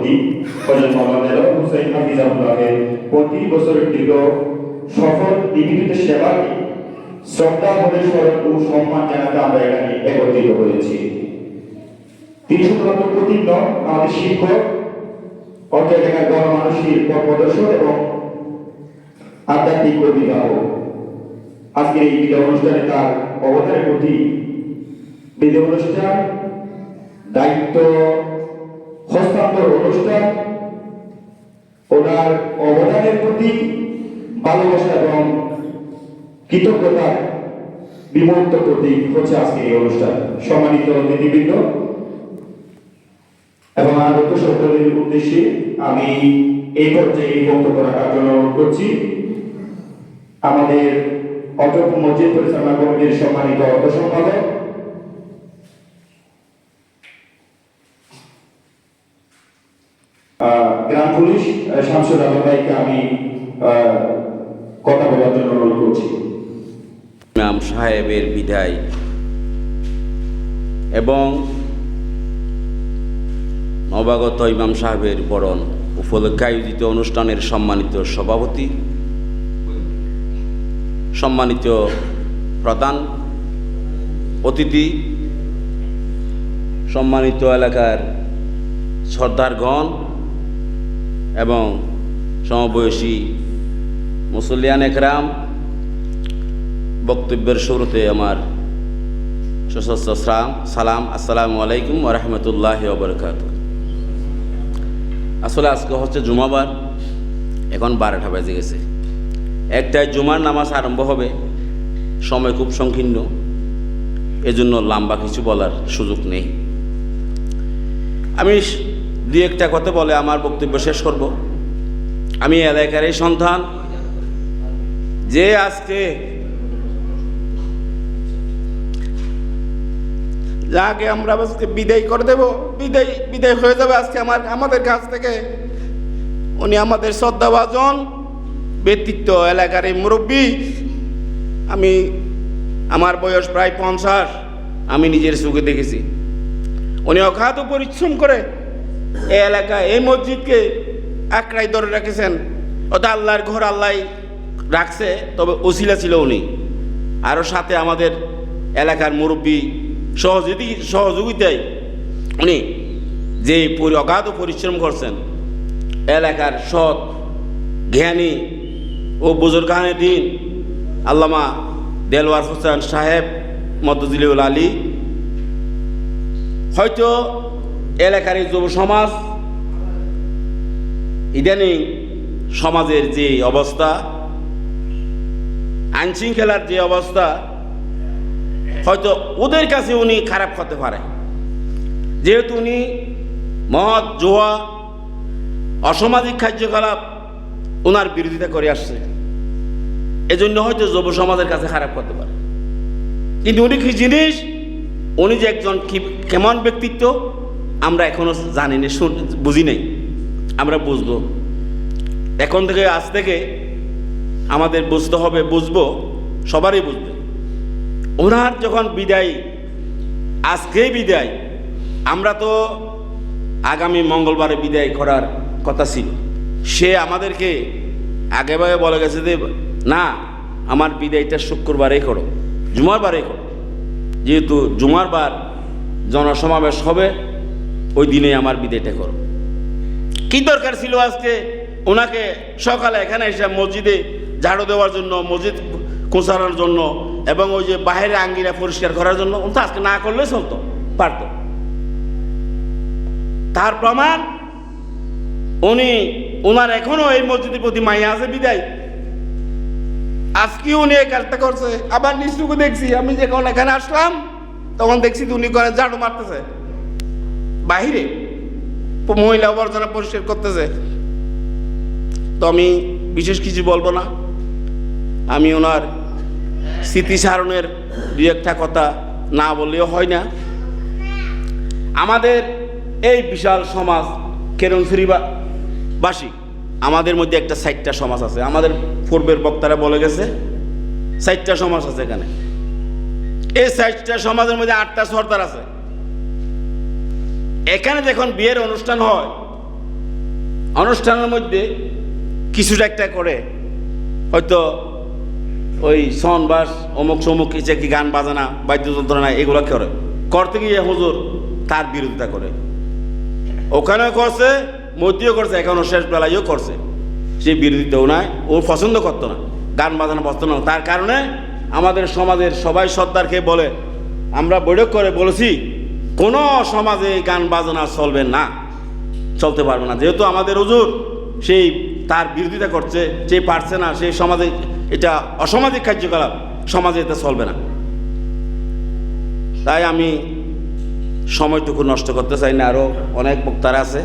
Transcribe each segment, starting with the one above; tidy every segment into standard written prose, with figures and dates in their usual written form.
সভাপতি হযরত মাওলানা দেলোয়ার হোসেন হাফিজাহুল্লাহের 35 বছরের দীর্ঘ সফল নিবেদিত সেবাকে শ্রদ্ধা ভরে স্মরণ ও সম্মান জানাতে আমরা এখানে একত্রিত হয়েছি। তিনি শুধুমাত্র প্রতীক নন, আমাদের শিক্ষক, অর্থাৎ গণমানুষের পথ প্রদর্শক এবং আধ্যাত্মিক অভিভাবক। আজকের এই বিদায় অনুষ্ঠানে তার অবদানের প্রতি বিদায় অনুষ্ঠান, দায়িত্ব হস্তান্তর অনুষ্ঠান, ওনার অবদানের প্রতি ভালোবাসা এবং কৃতজ্ঞতার বিমূর্ত প্রতীক হচ্ছে আজকের এই অনুষ্ঠান। সম্মানিত অতিথিবৃন্দ এবং আগত সকলের উদ্দেশ্যে আমি এই পর্যায়ে বক্তব্য রাখার জন্য অনুরোধ করছি আমাদের অটক মসজিদ পরিচালনা কমিটির সম্মানিত অর্থ সম্পাদক গ্রাম পুলিশ শামসুল আলম ভাইকে আমি কথা বলার জন্য অনুরোধ করছি। ইমাম সাহেবের বিদায় এবং নবাগত ইমাম সাহেবের বরণ উপলক্ষে আয়োজিত অনুষ্ঠানের সম্মানিত সভাপতি, সম্মানিত প্রধান অতিথি, সম্মানিত এলাকার সর্দারগণ এবং সমবয়সী মুসল্লিয়ান একরাম, বক্তব্যের শুরুতে আমার সশস্ত্র সালাম, আসসালামু আলাইকুম ওয়া রাহমাতুল্লাহি ওয়া বারাকাতুহু। আসলে আজকে হচ্ছে জুমাবার, এখন 12টা বেজে গেছে। একটায় জুমার নামাজ আরম্ভ হবে, সময় খুব সংকীর্ণ, এজন্য লম্বা কিছু বলার সুযোগ নেই। আমি দুই একটা কথা বলে আমার বক্তব্য শেষ করব। আমি এলাকার এই সন্তান, যে আজকে যাকে আমরা আজকে বিদায় করে দেব, বিদায় হয়ে যাবে আজকে আমাদের কাছ থেকে। উনি আমাদের শ্রদ্ধাভাজন ব্যক্তিত্ব, এলাকার এই মুরব্বী। আমার বয়স প্রায় 50, আমি নিজের চোখে দেখেছি। উনি অগাধ পরিশ্রম করে এই এলাকায় এই মসজিদকে আঁকড়াই ধরে রেখেছেন। ওটা আল্লাহর ঘর, আল্লাহ রাখছে, তবে ওসিলা ছিল উনি। আরও সাথে আমাদের এলাকার মুরব্বী সহযোগিতায় উনি যে অগাধ পরিশ্রম করছেন, এলাকার সৎ জ্ঞানী ও বুজুর্গানে দিন আল্লামা দেলোয়ার হোসেন সাহেব মদ্দুজিলিউল আলী, হয়তো এলাকার এই যুব সমাজ, ইদানিং সমাজের যে অবস্থা, আইনশৃঙ্খলার যে অবস্থা, হয়তো ওদের কাছে উনি খারাপ হতে পারে, যেহেতু উনি মদ, জুয়া, অসামাজিক কার্যকলাপ ওনার বিরোধিতা করে আসছে। এজন্য হয়তো যুব সমাজের কাছে খারাপ করতে পারে। কিন্তু উনি কি জিনিস, উনি যে একজন কেমন ব্যক্তিত্ব আমরা এখনো জানি না, বুঝি নাই। আমরা বুঝবো এখন থেকে, আজ থেকে আমাদের বুঝতে হবে, বুঝবো, সবারই বুঝবে। ওনার যখন বিদায়, আজকেই বিদায়, আমরা তো আগামী মঙ্গলবারে বিদায় করার কথা ছিল। সে আমাদেরকে আগেভাগে বলে গেছে যে না, আমার বিদায়টা শুক্রবারে করো, জুমার বারে করো, যেহেতু জুমার বার জনসমাবেশ হবে, ওই দিনে আমার বিদায়টা করো। কি দরকার ছিল আজকে ওনাকে সকালে এখানে এসে মসজিদে ঝাড়ু দেওয়ার জন্য, মসজিদ কোঁচানোর জন্য এবং ওই যে বাইরে আঙ্গিনা পরিষ্কার করার জন্য? তো আজকে না করলে চলতো, পারত। তার প্রমাণ ওনার এখনো এই মসজিদের প্রতি মায়া আছে বিদায় আজকে উনি এই কাজটা করছে। আবার নিশ্চুকে দেখছি, আমি যখন এখানে আসলাম তখন দেখছি উনি করে ঝাড়ু মারতেছে, বাহিরে মহিলা আবর্জনা পরিষ্কার করতেছে। তো আমি বিশেষ কিছু বলবো না, আমি ওনার স্মৃতিচারণের দুই একটা কথা না বললেও হয় না। আমাদের এই বিশাল সমাজ কেরণছড়িবাসী, আমাদের মধ্যে একটা 60টা সমাজ আছে। আমাদের পূর্বের বক্তারা বলে গেছে 60টা সমাজ আছে এখানে। এই 60টা সমাজের মধ্যে 8টা সর্দার আছে। এখানে যখন বিয়ের অনুষ্ঠান হয় অনুষ্ঠানের মধ্যে কিছুটা একটা করে, হয়তো ওই সন বাস অমুক সমুক কিছু কি গান বাজানা বাদ্যযন্ত্র না এগুলো করে, করতে গিয়ে হুজুর তার বিরোধিতা করে। ওখানেও করছে, মধ্যেও করছে, এখনও শেষ বেলায়ও করছে। সে বিরোধিতাও নাই, ও পছন্দ করতো না, গান বাজানো পছন্দ না। তার কারণে আমাদের সমাজের সবাই সর্দারকে বলে, আমরা বৈঠক করে বলেছি কোনো সমাজে গান বাজনা চলবে না, চলতে পারবে না। যেহেতু আমাদের হুজুর সেই তার বিরোধিতা করছে, যে পারছে না, সেই সমাজে এটা অসামাজিক কার্যকলাপ, সমাজে এটা চলবে না। তাই আমি সময়টুকু নষ্ট করতে চাই না, আরও অনেক বক্তারা আছে।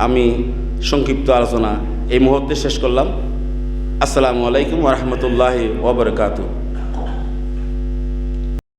আমি সংক্ষিপ্ত আলোচনা এই মুহূর্তে শেষ করলাম। আসসালামু আলাইকুম ওয়া রাহমাতুল্লাহি ওয়া বারাকাতুহু।